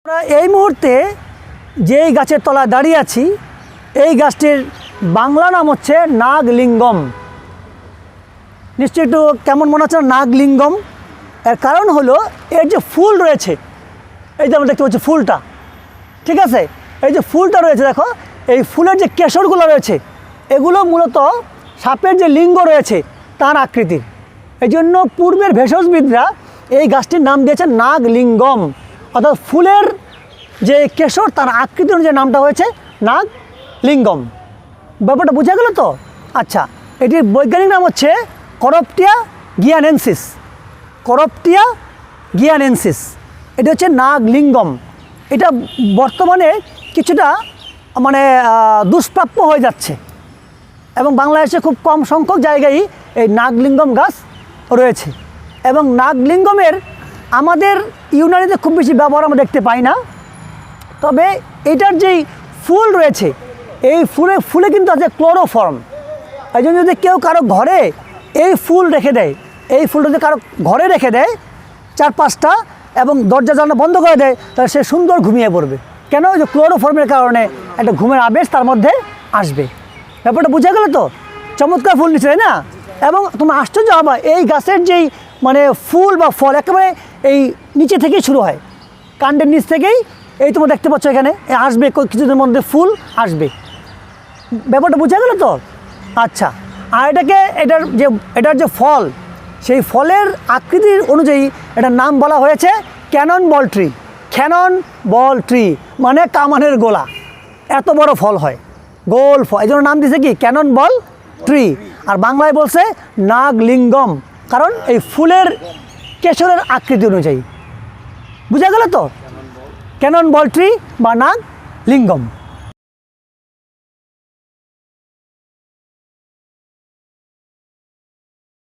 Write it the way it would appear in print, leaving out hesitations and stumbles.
আমরা এই মুহূর্তে যেই গাছের তলায় দাঁড়িয়ে আছি এই গাছটির বাংলা নাম হচ্ছে নাগলিঙ্গম। নিশ্চয়ই একটু কেমন মনে হচ্ছে নাগলিঙ্গম? এর কারণ হলো এর যে ফুল রয়েছে, এই যে আমরা দেখতে পাচ্ছি ফুলটা, ঠিক আছে, এই যে ফুলটা রয়েছে দেখো, এই ফুলের যে কেশরগুলো রয়েছে এগুলো মূলত সাপের যে লিঙ্গ রয়েছে তার আকৃতির। এই জন্য পূর্বের ভেষজবিদরা এই গাছটির নাম দিয়েছে নাগলিঙ্গম, অর্থাৎ ফুলের যে কেশর তার আকৃতি অনুযায়ী নামটা হয়েছে নাগলিঙ্গম। ব্যাপারটা বোঝা গেল তো? আচ্ছা, এটির বৈজ্ঞানিক নাম হচ্ছে করপ্টিয়া গিয়ানেন্সিস। করপ্টিয়া গিয়ানেন্সিস, এটা হচ্ছে নাগলিঙ্গম। এটা বর্তমানে কিছুটা দুষ্প্রাপ্য হয়ে যাচ্ছে এবং বাংলাদেশে খুব কম সংখ্যক জায়গায় এই নাগলিঙ্গম গাছ রয়েছে। এবং নাগলিঙ্গমের আমাদের ইউনানিতে খুব বেশি ব্যবহার আমরা দেখতে পাই না, তবে এটার যেই ফুল রয়েছে এই ফুলে কিন্তু আছে ক্লোরোফর্ম। এই জন্য যদি কেউ কারো ঘরে এই ফুল রেখে দেয়, এই ফুলটা যদি কারো ঘরে রেখে দেয় 4-5টা এবং দরজা জানলা বন্ধ করে দেয়, তাহলে সে সুন্দর ঘুমিয়ে পড়বে। কেন? যে ক্লোরোফর্মের কারণে একটা ঘুমের আবেশ তার মধ্যে আসবে। ব্যাপারটা বোঝা গেল তো? চমৎকার ফুল নিচ্ছে, তাই না? এবং তুমি আশ্চর্য হবা, এই গাছের যেই ফুল বা ফল একেবারে এই নিচে থেকেই শুরু হয়, কাণ্ডের নিচ থেকেই। এই তোমরা দেখতে পাচ্ছ এখানে আসবে, কিছুদিনের মধ্যে ফুল আসবে। ব্যাপারটা বোঝা গেল তো? আচ্ছা, আর এটার যে ফল, সেই ফলের আকৃতির অনুযায়ী এটার নাম বলা হয়েছে cannon ball tree. Cannon ball tree মানে কামানের গোলা, এত বড় ফল হয়, গোল ফল, এই জন্য নাম দিয়েছে কি ক্যানন বল ট্রি। আর বাংলায় বলছে নাগলিঙ্গম, কারণ এই ফুলের কেশরের আকৃতি অনুযায়ী। বুঝা গেল তো? ক্যানন বল ট্রি বা নাগলিঙ্গম।